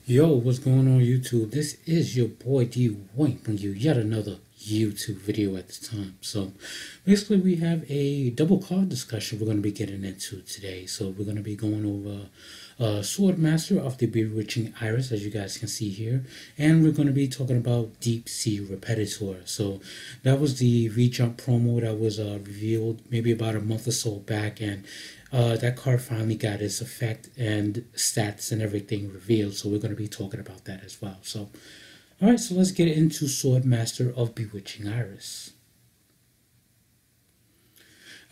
Yo, what's going on YouTube? This is your boy D Wink bringing you yet another YouTube video at this time. So basically we have a double card discussion we're going to be getting into today. So we're going to be going over Swordmaster of the Bewitching Iris, as you guys can see here. And we're going to be talking about Deep Sea Repetiteur. So that was the V-Jump promo that was revealed maybe about a month or so back, and that card finally got its effect and stats and everything revealed, so we're going to be talking about that as well. So, alright, so let's get into Swordmaster of Bewitching Iris.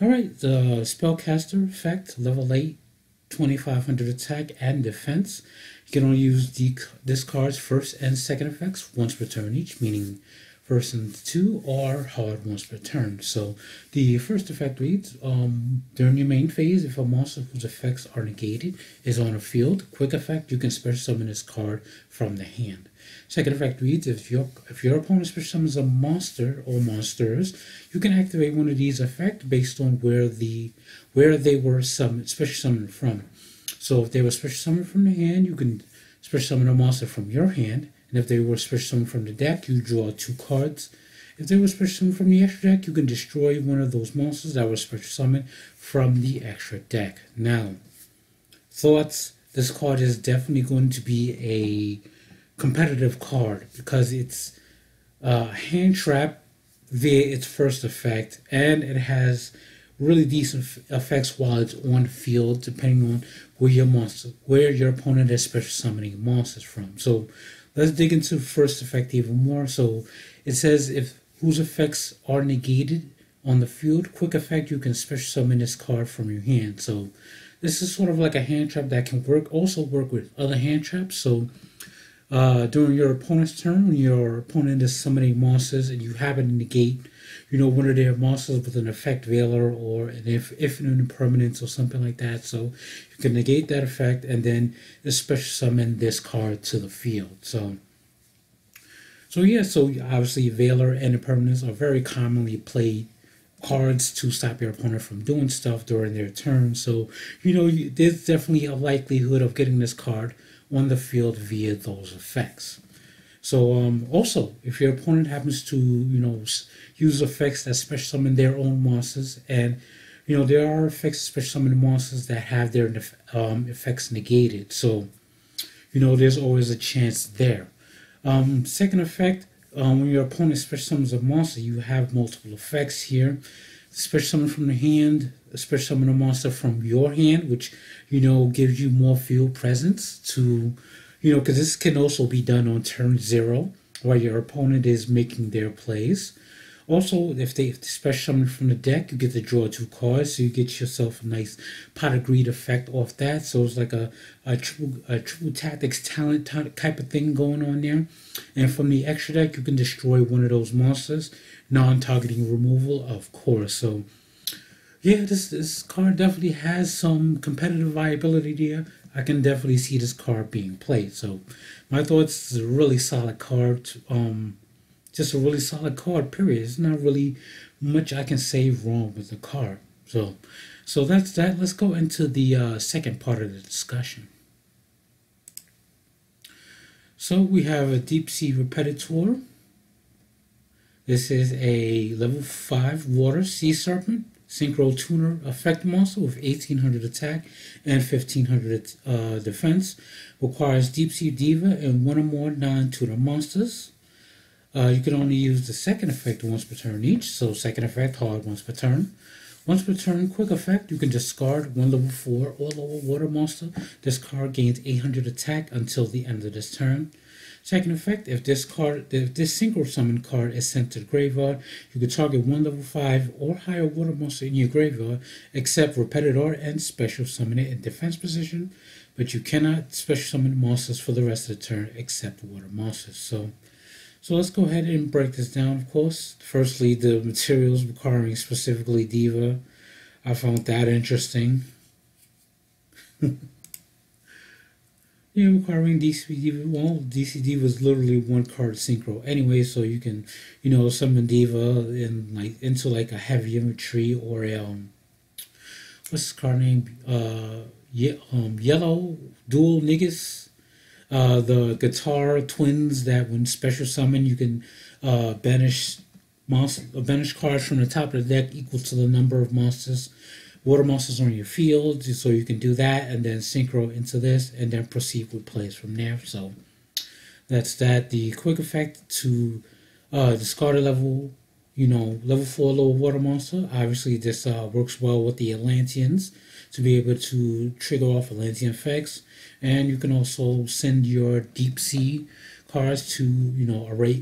Alright, the Spellcaster effect, level 8, 2500 attack and defense. You can only use this card's first and second effects once per turn each, meaning first and two are hard once per turn. So the first effect reads, during your main phase, if a monster whose effects are negated is on a field, quick effect, you can special summon this card from the hand. Second effect reads, if your opponent special summons a monster or monsters, you can activate one of these effects based on where they were special summoned from. So if they were special summoned from the hand, you can special summon a monster from your hand. And if they were special summoned from the deck, you draw 2 cards. If they were special summoned from the extra deck, you can destroy one of those monsters that were special summoned from the extra deck. Now, thoughts, this card is definitely going to be a competitive card because it's hand trap via its first effect, and it has really decent effects while it's on field, depending on where your opponent is special summoning monsters from. So let's dig into first effect even more. So it says if whose effects are negated on the field, quick effect, you can special summon this card from your hand. So this is sort of like a hand trap that can also work with other hand traps. So during your opponent's turn, when your opponent is summoning monsters and you happen to negate, one of their monsters with an effect Veiler or an infinite impermanence or something like that. So you can negate that effect and then special summon this card to the field. So obviously Veiler and impermanence are very commonly played cards to stop your opponent from doing stuff during their turn. So, there's definitely a likelihood of getting this card on the field via those effects. So also, if your opponent happens to use effects that special summon their own monsters, and there are effects special summon monsters that have their effects negated, so there's always a chance there. Second effect, when your opponent special summons a monster, you have multiple effects here. Special summon from the hand, special summon a monster from your hand, which gives you more field presence to because this can also be done on turn 0 while your opponent is making their plays. Also, if they special summon from the deck, you get to draw 2 cards, so you get yourself a nice pot of greed effect off that. So it's like a triple tactics talent type of thing going on there. And from the extra deck, you can destroy one of those monsters, non-targeting removal, of course. So yeah, this card definitely has some competitive viability there. I can definitely see this card being played. So my thoughts, is a really solid card. Just a really solid card, period. There's not really much I can say wrong with the card. So that's that. Let's go into the second part of the discussion. So we have a Deep Sea Repetiteur. This is a level 5 water sea serpent. Synchro Tuner effect monster with 1800 attack and 1500 defense. Requires Deep Sea Diva and 1 or more non-tuner monsters. You can only use the second effect once per turn each, so second effect hard once per turn. Once per turn, quick effect, you can discard 1 level 4 or lower water monster. This card gains 800 attack until the end of this turn. Second effect, if this synchro summon card is sent to the graveyard, you can target 1 level 5 or higher water monster in your graveyard, except Repetiteur and special summon it in defense position, but you cannot special summon monsters for the rest of the turn except water monsters. So let's go ahead and break this down, of course. Firstly, the materials requiring specifically Diva. I found that interesting. Yeah, requiring DC Diva. Well, DC Diva is literally 1 card synchro anyway, so you can, summon Diva into like a heavy infantry or a what's this card name? Yellow Dual Niggas The guitar twins that when special summon you can banish cards from the top of the deck equal to the number of water monsters on your field. So you can do that and then synchro into this and then proceed with plays from there. So that's that. The quick effect to discard a level, level 4 lower water monster. Obviously, this works well with the Atlanteans to be able to trigger off Atlantean effects. And you can also send your deep sea cards to,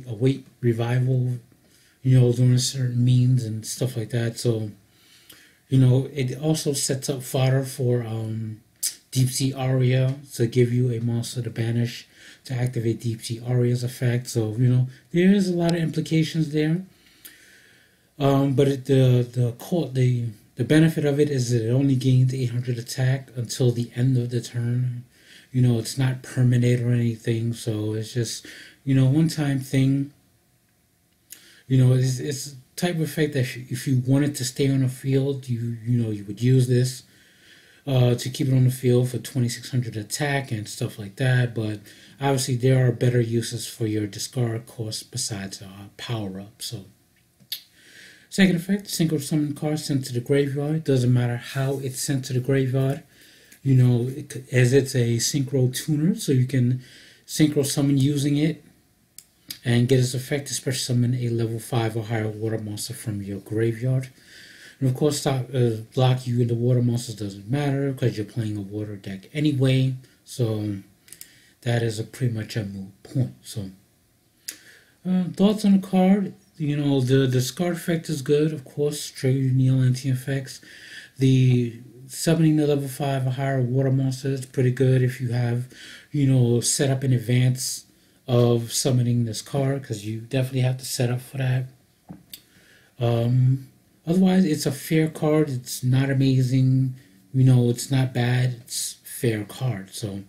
await revival, during certain means and stuff like that. So, it also sets up fodder for Deep Sea Aria to give you a monster to banish to activate Deep Sea Aria's effect. So, there is a lot of implications there. But the benefit of it is that it only gains 800 attack until the end of the turn. It's not permanent or anything, so it's just, one-time thing. It's a type of effect that if you wanted to stay on the field, you would use this to keep it on the field for 2600 attack and stuff like that. But obviously, there are better uses for your discard cost besides power up. So, second effect: synchro summon card sent to the graveyard. Doesn't matter how it's sent to the graveyard. As it's a synchro tuner, so you can synchro summon using it and get its effect, especially summon a level 5 or higher water monster from your graveyard. And of course, block you into water monsters doesn't matter because you're playing a water deck anyway. So that is pretty much a moot point. So thoughts on the card? The discard effect is good, of course. Trigger Neil anti-effects. The summoning the level 5 or higher water monster is pretty good if you have, set up in advance of summoning this card, because you definitely have to set up for that. Otherwise, it's a fair card. It's not amazing. It's not bad. It's fair card. So,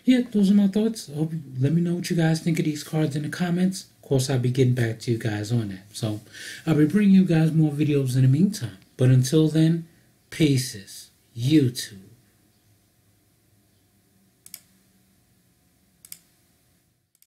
yeah, those are my thoughts. Let me know what you guys think of these cards in the comments. Of course, I'll be getting back to you guys on that. So, I'll be bringing you guys more videos in the meantime. But until then, peace. YouTube.